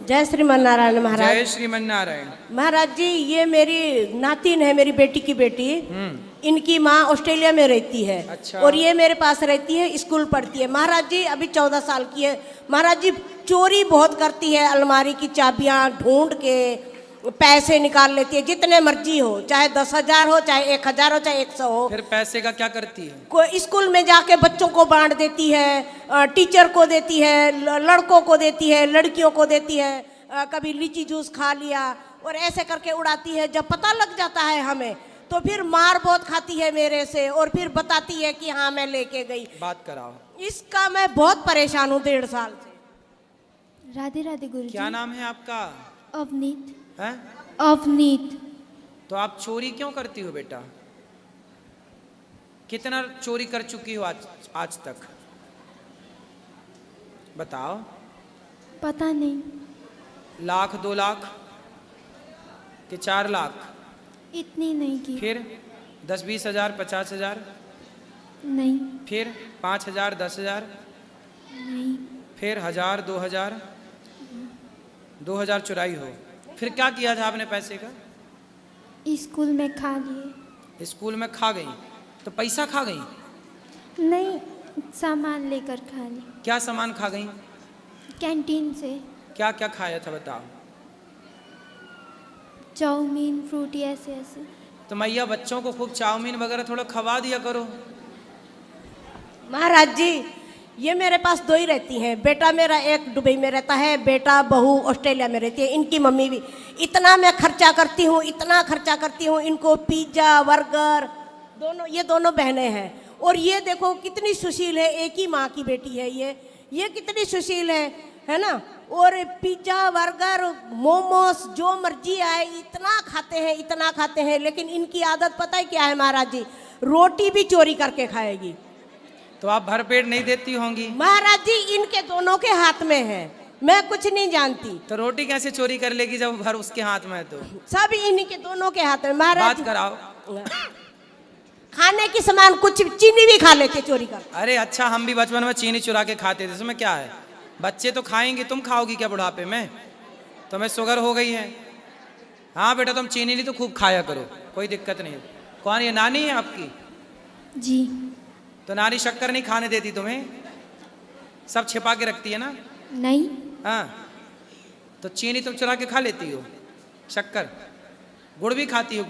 जय श्रीमन नारायण महाराज। जय श्रीमन नारायण। महाराज जी, ये मेरी नातिन है, मेरी बेटी की बेटी। इनकी माँ ऑस्ट्रेलिया में रहती है। अच्छा। और ये मेरे पास रहती है, स्कूल पढ़ती है। महाराज जी अभी 14 साल की है। महाराज जी चोरी बहुत करती है, अलमारी की चाबियां ढूंढ के पैसे निकाल लेती है, जितने मर्जी हो, चाहे 10,000 हो, चाहे 1,000 हो, चाहे 100 हो। फिर पैसे का क्या करती है? कोई स्कूल में जाके बच्चों को बांट देती है, टीचर को देती है, लड़कों को देती है, लड़कियों को देती है। कभी लीची जूस खा लिया और ऐसे करके उड़ाती है। जब पता लग जाता है हमें तो फिर मार बहुत खाती है मेरे से, और फिर बताती है कि हाँ मैं लेके गई। बात कराओ। इसका मैं बहुत परेशान हूँ 1.5 साल से। राधे राधे गुरुजी। क्या नाम है आपका? अवनीत। है? अवनीत। तो आप चोरी क्यों करती हो बेटा? कितना चोरी कर चुकी हो आज तक? बताओ। पता नहीं। 1,00,000 2 लाख कि 4 लाख? इतनी नहीं की। फिर 10-20 हजार 50 हजार? नहीं। फिर 5,000 10,000? नहीं। फिर 1,000 2,000? 2,000 चुराई हो। फिर क्या किया था आपने पैसे का? स्कूल में खा लिए। स्कूल में खा गई? तो पैसा खा गई? नहीं, सामान लेकर खा ली। क्या सामान खा गई? कैंटीन से। क्या क्या खाया था बताओ? चाउमीन, फ्रूटी, ऐसे ऐसे। तो मैया बच्चों को खूब चाउमीन वगैरह थोड़ा खवा दिया करो। महाराज जी ये मेरे पास 2 ही रहती हैं। बेटा मेरा एक दुबई में रहता है, बेटा बहू ऑस्ट्रेलिया में रहती है। इनकी मम्मी भी। इतना मैं खर्चा करती हूँ, इतना खर्चा करती हूँ इनको, पिज्ज़ा बर्गर दोनों, ये दोनों बहनें हैं। और ये देखो कितनी सुशील है, एक ही माँ की बेटी है ये कितनी सुशील है ना। और पिज्ज़ा बर्गर मोमोस जो मर्जी आए इतना खाते हैं। लेकिन इनकी आदत पता है क्या है महाराज जी? रोटी भी चोरी करके खाएगी। तो आप भरपेट नहीं देती होंगी? महाराज जी इनके दोनों के हाथ में है, मैं कुछ नहीं जानती। तो रोटी कैसे चोरी कर लेगी जब भर उसके हाथ में है? तो सब इन्हीं के दोनों के हाथ में महाराज। बात कराओ। खाने की सामान कुछ चीनी भी खा लेते चोरी कर। अरे अच्छा, हम भी बचपन में चीनी चुरा के खाते थे, इसमें क्या है? बच्चे तो खाएंगे, तुम खाओगी क्या बुढ़ापे में? तुम्हें शुगर हो गई है? हाँ बेटा तुम चीनी नहीं तो खूब खाया करो, कोई दिक्कत नहीं। कौन ये नानी है आपकी? जी। तो नानी शक्कर नहीं खाने देती तुम्हें? सब छिपा के रखती है ना? नहीं। हाँ, तो चीनी तुम चुरा के खा लेती हो, शक्कर? गुड़ भी खाती हो?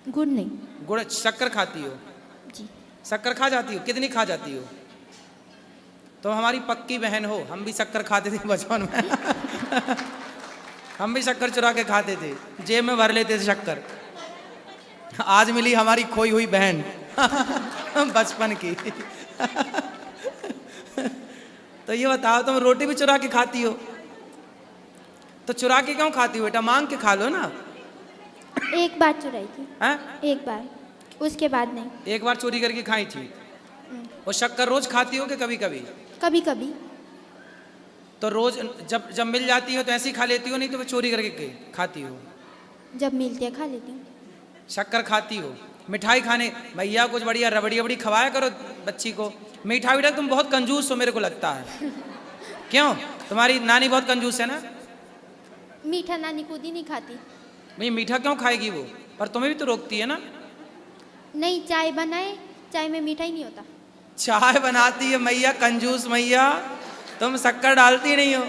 गुड़ नहीं। गुड़ शक्कर खाती हो? जी। शक्कर खा जाती हो? कितनी खा जाती हो? तो हमारी पक्की बहन हो। हम भी शक्कर खाते थे बचपन में। हम भी शक्कर चुरा के खाते थे, जेब में भर लेते थे शक्कर। आज मिली हमारी खोई हुई बहन बचपन की। तो ये बताओ, तुम रोटी भी चुरा के खाती हो? तो चुरा के क्यों खाती हो बेटा? मांग के खा लो ना। एक बार चुराई थी। हैं? एक बार, उसके बाद नहीं। एक बार चोरी करके खाई थी। और शक्कर रोज खाती हो कि कभी कभी? कभी कभी। तो रोज जब मिल जाती हो तो ऐसे ही खा लेती हो, नहीं तो फिर चोरी करके खाती हो? जब मिलती है खा लेती हूँ। शक्कर खाती हो? मिठाई खाने भैया कुछ बढ़िया रबड़ी वबड़ी खवाया करो बच्ची को। मिठाई विठाई तुम बहुत कंजूस हो मेरे को लगता है। क्यों? तुम्हारी नानी बहुत कंजूस है ना? मीठा नानी खुद ही नहीं खाती। भाई मीठा क्यों खाएगी वो? पर तुम्हें भी तो रोकती है ना? नहीं, चाय बनाए, चाय में मीठा ही नहीं होता। चाय बनाती है मैया, कंजूस मैया। तुम शक्कर डालती नहीं हो,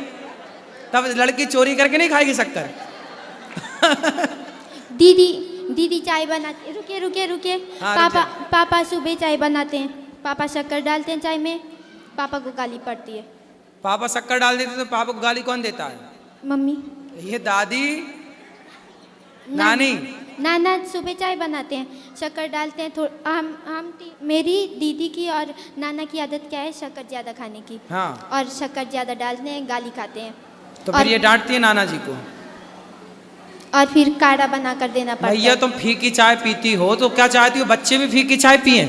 तब लड़की चोरी करके नहीं खाएगी शक्कर। दीदी चाय बनाती। रुके। हाँ, पापा सुबह चाय बनाते हैं, पापा शक्कर डालते हैं चाय में, पापा को गाली पड़ती है। पापा शक्कर डाल देते तो पापा को गाली कौन देता है? मम्मी। ये दादी नानी। नाना सुबह चाय बनाते हैं, शक्कर डालते हैं। मेरी दीदी की और नाना की आदत क्या है? शक्कर ज़्यादा खाने की। हाँ। और शक्कर ज़्यादा डालते हैं, गाली खाते हैं। तो फिर ये डांटती है नाना जी को? और फिर काढ़ा बना कर देना पड़ता है। भैया तुम फीकी चाय पीती हो तो क्या चाहती हो बच्चे भी फीकी चाय पिए?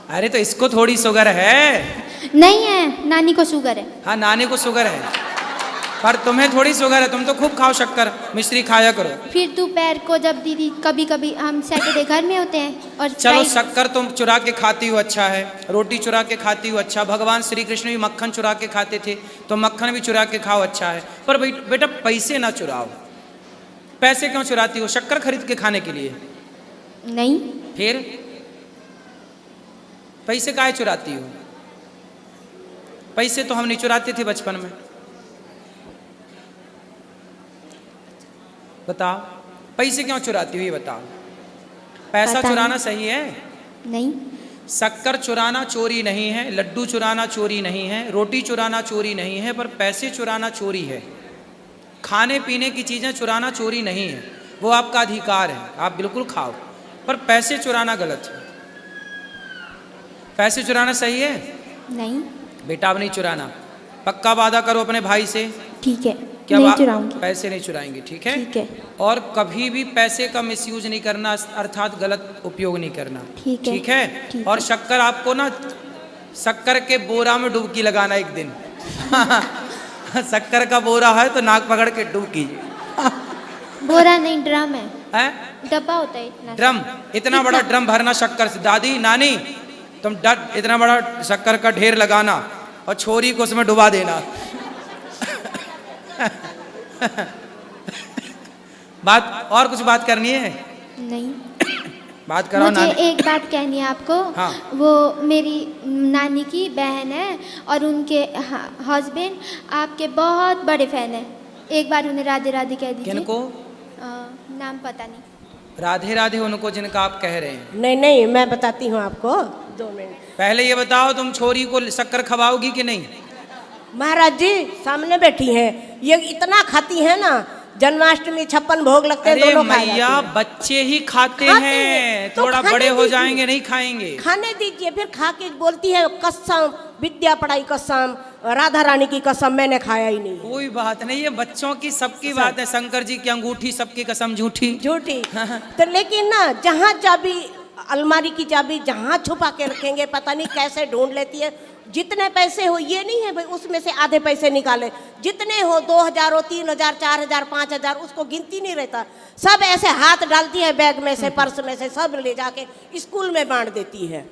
अरे तो इसको थोड़ी शुगर है। नहीं है, नानी को शुगर है। हाँ नानी को शुगर है, पर तुम्हें थोड़ी शुगर है, तुम तो खूब खाओ शक्कर, मिश्री खाया करो। फिर दोपहर को जब दीदी कभी कभी हम सैटरडे घर में होते हैं और चलो फ्राइड- शक्कर तुम चुरा के खाती हो, अच्छा है, रोटी चुरा के खाती हो, अच्छा, भगवान श्री कृष्ण भी मक्खन चुरा के खाते थे, तो मक्खन भी चुरा के खाओ, अच्छा है, पर बेटा पैसे ना चुराओ। पैसे क्यों चुराती हो? शक्कर खरीद के खाने के लिए? नहीं। फिर पैसे काहे चुराती हो? पैसे तो हम नहीं चुराते थे बचपन में। बताओ पैसे क्यों चुराती हो, ये बताओ। पैसा पता चुराना नहीं। सही है? नहीं। शक्कर चुराना चोरी नहीं है, लड्डू चुराना चोरी नहीं है, रोटी चुराना चोरी नहीं है, पर पैसे चुराना चोरी है। खाने पीने की चीज़ें चुराना चोरी नहीं है, वो आपका अधिकार है, आप बिल्कुल खाओ, पर पैसे चुराना गलत है। पैसे चुराना सही है? नहीं। बेटा अब नहीं चुराना, पक्का वादा करो अपने भाई से। ठीक है, क्या नहीं आप चुराऊंगी। पैसे नहीं चुराएंगे, ठीक है? ठीक है। और कभी भी पैसे का मिसयूज नहीं करना, अर्थात गलत उपयोग नहीं करना, ठीक है। ठीक है? ठीक और है। शक्कर आपको ना शक्कर के बोरा में डुबकी लगाना एक दिन। शक्कर का बोरा है तो नाक पकड़ के डुब कीजिए। बोरा नहीं, ड्रम है, हैं? डब्बा होता है इतना। ड्रम, इतना बड़ा ड्रम भरना शक्कर से। दादी नानी तुम इतना बड़ा शक्कर का ढेर लगाना और छोरी को उसमें डुबा देना। बात और कुछ बात करनी है? नहीं। बात करो मुझे नानी। एक बात कहनी है आपको। हाँ। वो मेरी नानी की बहन है और उनके हस्बैंड आपके बहुत बड़े फैन है। एक बार उन्हें राधे राधे कह दीजिए। किनको? नाम पता नहीं। राधे राधे उनको जिनका आप कह रहे हैं। नहीं नहीं, मैं बताती हूँ आपको, 2 मिनट। पहले ये बताओ तुम छोरी को शक्कर खवाओगी कि नहीं? महाराज जी सामने बैठी हैं, ये इतना खाती है ना, जन्माष्टमी 56 भोग लगते हैं, अरे दोनों खा मैया, जाती हैं। बच्चे ही खाते खाते हैं, हैं, तो थोड़ा खाने बड़े हो दीजिए। जाएंगे नहीं खाएंगे। खाने दीजिए, फिर खा के बोलती है कसम, विद्या पढ़ाई कसम, राधा रानी की कसम, मैंने खाया ही नहीं। कोई बात नहीं, ये बच्चों की सबकी बात है। शंकर जी की अंगूठी सबकी कसम झूठी। झूठी। तो लेकिन ना, जहाँ चाबी, अलमारी की चाबी जहाँ छुपा के रखेंगे, पता नहीं कैसे ढूंढ लेती है। जितने पैसे हो, ये नहीं है भाई उसमें से आधे पैसे निकाले, जितने हो 2000 हो, 3000, 4000, 5000, उसको गिनती नहीं रहता। सब ऐसे हाथ डालती है बैग में से, पर्स में से, सब ले जाके स्कूल में बांट देती है।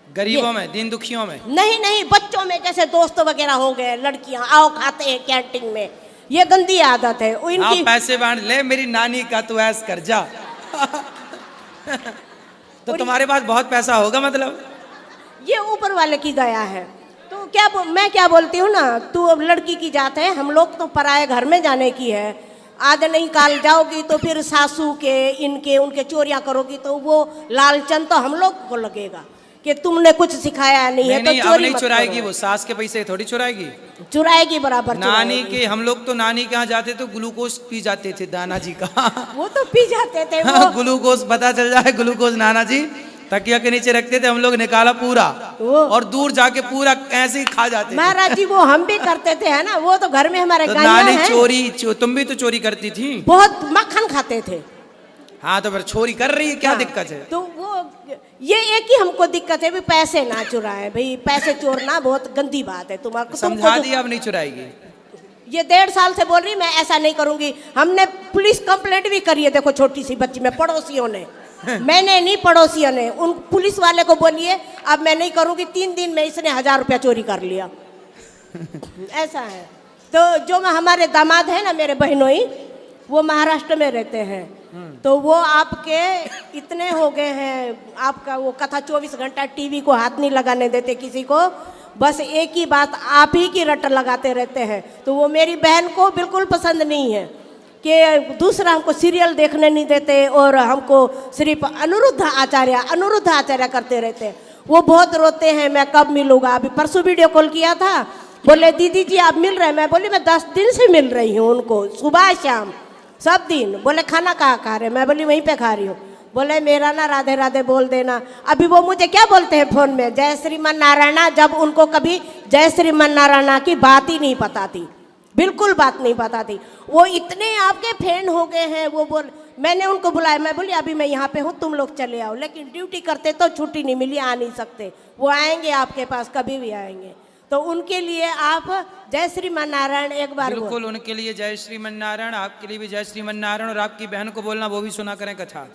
गरीबों में, दीन दुखियों में नहीं नहीं, बच्चों में, जैसे दोस्त वगैरह हो गए, लड़कियां आओ खाते हैं कैंटीन में, ये गंदी आदत है आप इनकी। पैसे बांट ले, मेरी नानी का तू ऐस कर जा। तो तुम्हारे पास बहुत पैसा होगा मतलब? ये ऊपर वाले की दया है। तो मैं क्या बोलती हूँ ना, तू अब लड़की की जात है, हम लोग तो पराए घर में जाने की है। आज नहीं काल जाओगी तो फिर सासू के, इनके, उनके चोरियां करोगी तो वो लालचन तो हम लोग को लगेगा कि तुमने कुछ सिखाया नहीं है। नहीं, तो अब चोरी नहीं मत चुराएगी, करो। वो सास के पैसे थोड़ी चुराएगी, चुराएगी बराबर। नानी चुराएगी। के। हम लोग तो नानी के यहाँ जाते तो ग्लूकोज पी जाते थे, नाना जी का। वो तो पी जाते थे वो। ग्लूकोज, पता चल जाए ग्लूकोज नाना जी तकिया के नीचे रखते थे, हम लोग निकाला पूरा और दूर जाके पूरा ऐसे ही खा जाते थे। महाराज जी वो हम भी करते थे, है ना, वो तो घर में हमारे तो गाइयां नानी हैं। चोरी, तुम भी तो चोरी करती थी। बहुत मक्खन खाते थे। हाँ तो फिर चोरी कर रही है, क्या हाँ, दिक्कत है? तो वो ये एक ही हमको दिक्कत है भी पैसे ना चुराए भाई, पैसे चोरना बहुत गंदी बात है। तुम्हारा समझा दिया, अब नहीं चुराएगी। ये 1.5 साल से बोल रही मैं ऐसा नहीं करूंगी। हमने पुलिस कंप्लेंट भी करी है, देखो छोटी सी बच्ची में, पड़ोसियों ने। मैंने नहीं, पड़ोसियों ने। उन पुलिस वाले को बोलिए अब मैं नहीं करूंगी। 3 दिन में इसने 1000 रुपया चोरी कर लिया। ऐसा है। तो जो हमारे दामाद है ना, मेरे बहनोई, वो महाराष्ट्र में रहते हैं। तो वो आपके इतने हो गए हैं, आपका वो कथा 24 घंटा टीवी को हाथ नहीं लगाने देते किसी को, बस एक ही बात आप ही की रट लगाते रहते हैं। तो वो मेरी बहन को बिल्कुल पसंद नहीं है कि दूसरा हमको सीरियल देखने नहीं देते और हमको सिर्फ अनुरुद्ध आचार्य करते रहते हैं। वो बहुत रोते हैं, मैं कब मिलूँगा। अभी परसों वीडियो कॉल किया था, बोले दीदी जी आप मिल रहे हैं? मैं बोली मैं 10 दिन से मिल रही हूँ उनको, सुबह शाम सब दिन। बोले खाना कहाँ खा रहे? मैं बोली वहीं पे खा रही हूँ। बोले मेरा ना राधे राधे बोल देना। अभी वो मुझे क्या बोलते हैं फ़ोन में, जय श्रीमान नारायणा, जब उनको कभी जय श्रीमान नारायणा की बात ही नहीं पता थी, बिल्कुल बात नहीं पता थी। वो इतने आपके फैन हो गए हैं। वो मैंने उनको बुलाया, मैं बोली अभी मैं यहाँ पे हूँ, तुम लोग चले आओ। लेकिन ड्यूटी करते तो छुट्टी नहीं मिली, आ नहीं सकते। वो आएंगे आपके पास, कभी भी आएंगे। तो उनके लिए आप जय श्रीमान नारायण एक बार बिल्कुल उनके लिए जय श्रीमन नारायण, आपके लिए भी जय श्रीमन नारायण, और आपकी बहन को बोलना वो भी सुना करें कथा।